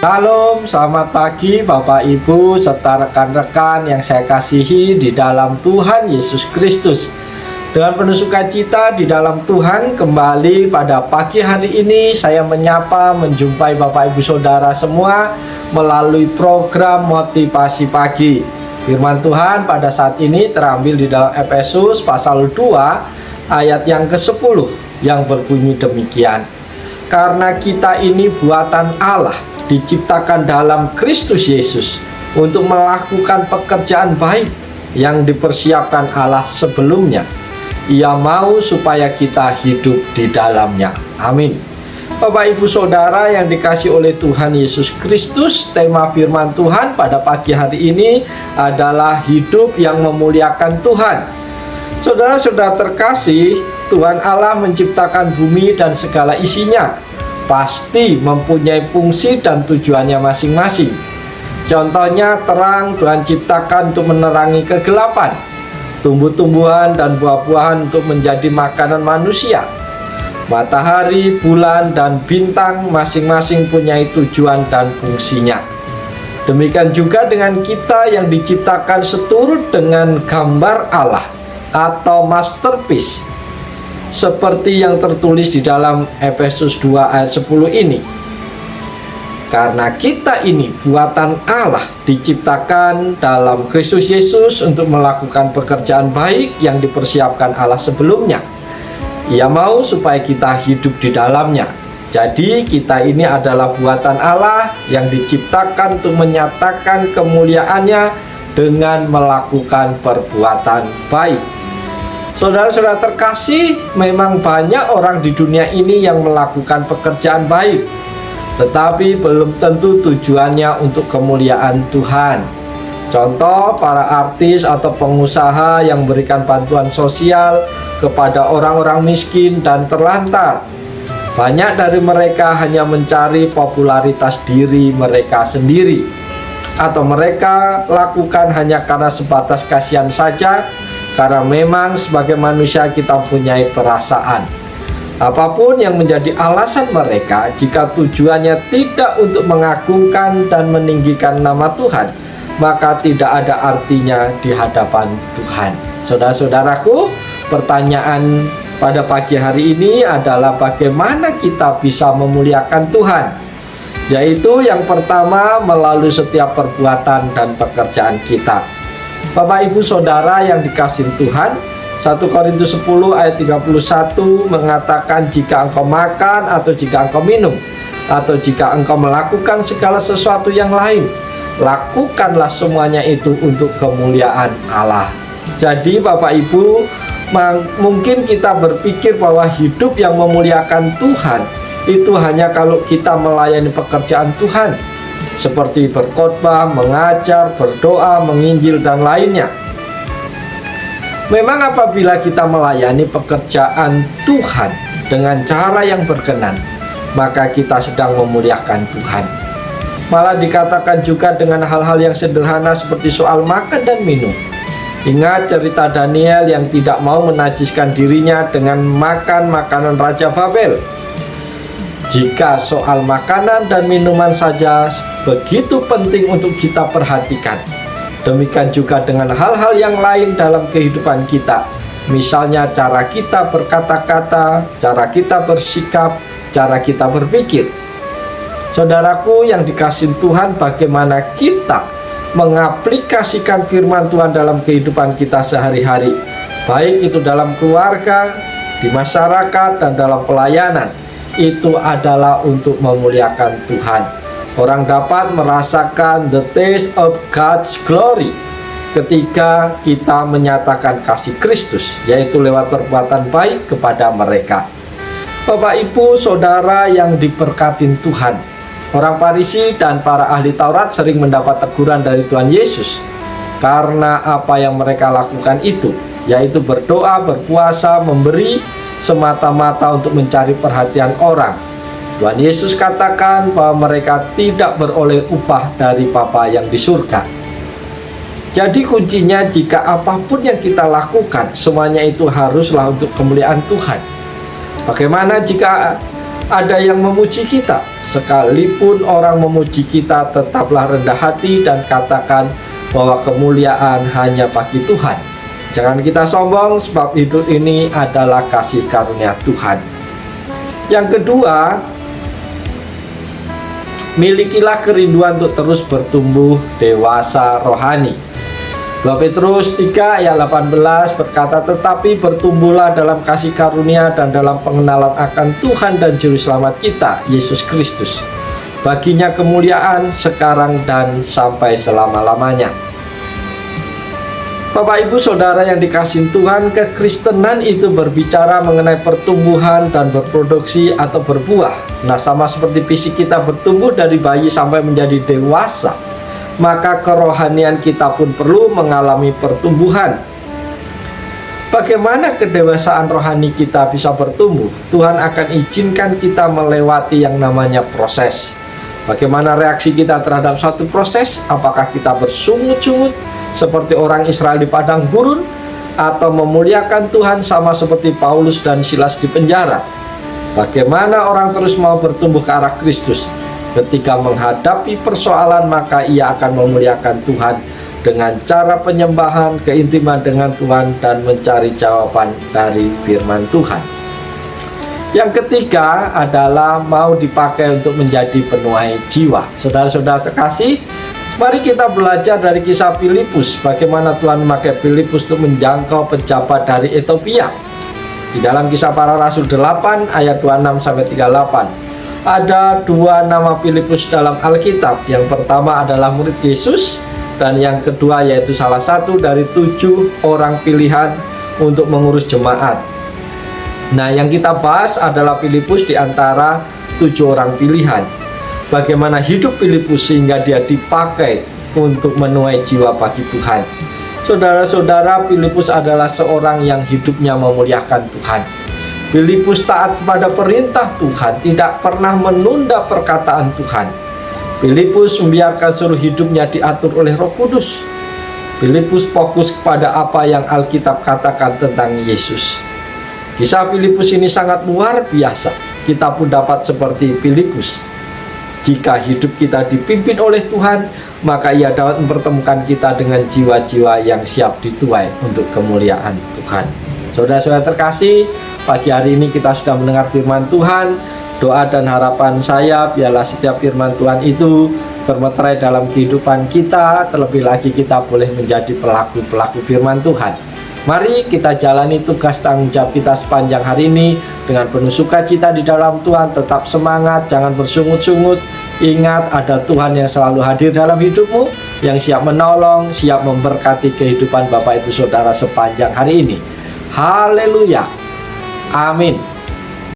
Shalom, selamat pagi Bapak Ibu serta rekan-rekan yang saya kasihi di dalam Tuhan Yesus Kristus. Dengan penuh sukacita di dalam Tuhan, kembali pada pagi hari ini saya menyapa menjumpai Bapak Ibu Saudara semua melalui program Motivasi Pagi. Firman Tuhan pada saat ini terambil di dalam Efesus pasal 2 ayat yang ke-10 yang berbunyi demikian. Karena kita ini buatan Allah, diciptakan dalam Kristus Yesus untuk melakukan pekerjaan baik yang dipersiapkan Allah sebelumnya. Ia mau supaya kita hidup di dalamnya. Amin. Bapak Ibu Saudara yang dikasihi oleh Tuhan Yesus Kristus, tema firman Tuhan pada pagi hari ini adalah hidup yang memuliakan Tuhan. Saudara-saudara terkasih, Tuhan Allah menciptakan bumi dan segala isinya pasti mempunyai fungsi dan tujuannya masing-masing. Contohnya, terang Tuhan ciptakan untuk menerangi kegelapan, tumbuh-tumbuhan dan buah-buahan untuk menjadi makanan manusia. Matahari, bulan, dan bintang masing-masing punya tujuan dan fungsinya. Demikian juga dengan kita yang diciptakan seturut dengan gambar Allah atau masterpiece, seperti yang tertulis di dalam Efesus 2 ayat 10 ini. Karena kita ini buatan Allah, diciptakan dalam Kristus Yesus untuk melakukan pekerjaan baik yang dipersiapkan Allah sebelumnya. Ia mau supaya kita hidup di dalamnya. Jadi kita ini adalah buatan Allah yang diciptakan untuk menyatakan kemuliaannya dengan melakukan perbuatan baik. Saudara-saudara terkasih, memang banyak orang di dunia ini yang melakukan pekerjaan baik, tetapi belum tentu tujuannya untuk kemuliaan Tuhan. Contoh, para artis atau pengusaha yang memberikan bantuan sosial kepada orang-orang miskin dan terlantar. Banyak dari mereka hanya mencari popularitas diri mereka sendiri, atau mereka lakukan hanya karena sebatas kasihan saja. Karena memang sebagai manusia kita mempunyai perasaan. Apapun yang menjadi alasan mereka, jika tujuannya tidak untuk mengagungkan dan meninggikan nama Tuhan, maka tidak ada artinya di hadapan Tuhan. Saudara-saudaraku, pertanyaan pada pagi hari ini adalah bagaimana kita bisa memuliakan Tuhan? Yaitu yang pertama, melalui setiap perbuatan dan pekerjaan kita. Bapak Ibu Saudara yang dikasihi Tuhan, 1 Korintus 10 ayat 31 mengatakan, jika engkau makan atau jika engkau minum atau jika engkau melakukan segala sesuatu yang lain, lakukanlah semuanya itu untuk kemuliaan Allah. Jadi Bapak Ibu, mungkin kita berpikir bahwa hidup yang memuliakan Tuhan itu hanya kalau kita melayani pekerjaan Tuhan, seperti berkhotbah, mengajar, berdoa, menginjil, dan lainnya. Memang apabila kita melayani pekerjaan Tuhan dengan cara yang berkenan, maka kita sedang memuliakan Tuhan. Malah dikatakan juga dengan hal-hal yang sederhana seperti soal makan dan minum. Ingat cerita Daniel yang tidak mau menajiskan dirinya dengan makan makanan Raja Babel. Jika soal makanan dan minuman saja begitu penting untuk kita perhatikan, demikian juga dengan hal-hal yang lain dalam kehidupan kita. Misalnya cara kita berkata-kata, cara kita bersikap, cara kita berpikir. Saudaraku yang dikasihi Tuhan, bagaimana kita mengaplikasikan firman Tuhan dalam kehidupan kita sehari-hari, baik itu dalam keluarga, di masyarakat, dan dalam pelayanan. Itu adalah untuk memuliakan Tuhan. Orang dapat merasakan the taste of God's glory ketika kita menyatakan kasih Kristus, yaitu lewat perbuatan baik kepada mereka. Bapak Ibu Saudara yang diberkati Tuhan, orang Farisi dan para ahli Taurat sering mendapat teguran dari Tuhan Yesus karena apa yang mereka lakukan itu, yaitu berdoa, berpuasa, memberi semata-mata untuk mencari perhatian orang. Tuhan Yesus katakan bahwa mereka tidak beroleh upah dari Bapa yang di surga. Jadi kuncinya, jika apapun yang kita lakukan, semuanya itu haruslah untuk kemuliaan Tuhan. Bagaimana jika Ada yang memuji kita. Sekalipun orang memuji kita, tetaplah rendah hati dan katakan bahwa kemuliaan hanya bagi Tuhan. Jangan kita sombong, sebab hidup ini adalah kasih karunia Tuhan. Yang kedua, milikilah kerinduan untuk terus bertumbuh dewasa rohani. 2 Petrus 3 ayat 18 berkata, tetapi bertumbuhlah dalam kasih karunia dan dalam pengenalan akan Tuhan dan Juru Selamat kita, Yesus Kristus. Baginya kemuliaan sekarang dan sampai selama-lamanya. Bapak, Ibu, Saudara yang dikasihi Tuhan, kekristenan itu berbicara mengenai pertumbuhan dan berproduksi atau berbuah. Nah, sama seperti fisik kita bertumbuh dari bayi sampai menjadi dewasa, maka kerohanian kita pun perlu mengalami pertumbuhan. Bagaimana kedewasaan rohani kita bisa bertumbuh? Tuhan akan izinkan kita melewati yang namanya proses. Bagaimana reaksi kita terhadap suatu proses? Apakah kita bersungut-sungut seperti orang Israel di padang gurun, atau memuliakan Tuhan sama seperti Paulus dan Silas di penjara? Bagaimana orang terus mau bertumbuh ke arah Kristus? Ketika menghadapi persoalan, maka ia akan memuliakan Tuhan dengan cara penyembahan, keintiman dengan Tuhan, dan mencari jawaban dari firman Tuhan. Yang ketiga adalah mau dipakai untuk menjadi penuai jiwa. Saudara-saudara terkasih, mari kita belajar dari kisah Filipus, bagaimana Tuhan memakai Filipus untuk menjangkau pejabat dari Ethiopia. Di dalam Kisah Para Rasul 8 ayat 26-38. Ada dua nama Filipus dalam Alkitab. Yang pertama adalah murid Yesus, dan yang kedua yaitu salah satu dari 7 orang pilihan untuk mengurus jemaat. Nah, yang kita bahas adalah Filipus di antara 7 orang pilihan. Bagaimana hidup Filipus sehingga dia dipakai untuk menuai jiwa bagi Tuhan. Saudara-saudara, Filipus adalah seorang yang hidupnya memuliakan Tuhan. Filipus taat kepada perintah Tuhan, tidak pernah menunda perkataan Tuhan. Filipus membiarkan seluruh hidupnya diatur oleh Roh Kudus. Filipus fokus kepada apa yang Alkitab katakan tentang Yesus. Kisah Filipus ini sangat luar biasa. Kita pun dapat seperti Filipus. Jika hidup kita dipimpin oleh Tuhan, maka Ia dapat mempertemukan kita dengan jiwa-jiwa yang siap dituai untuk kemuliaan Tuhan. Saudara-saudara terkasih, pagi hari ini kita sudah mendengar firman Tuhan. Doa dan harapan saya, biarlah setiap firman Tuhan itu termeterai dalam kehidupan kita. Terlebih lagi kita boleh menjadi pelaku-pelaku firman Tuhan. Mari kita jalani tugas tanggung jawab kita sepanjang hari ini dengan penuh sukacita di dalam Tuhan. Tetap semangat, jangan bersungut-sungut. Ingat, ada Tuhan yang selalu hadir dalam hidupmu, yang siap menolong, siap memberkati kehidupan Bapak Ibu Saudara sepanjang hari ini. Haleluya. Amin.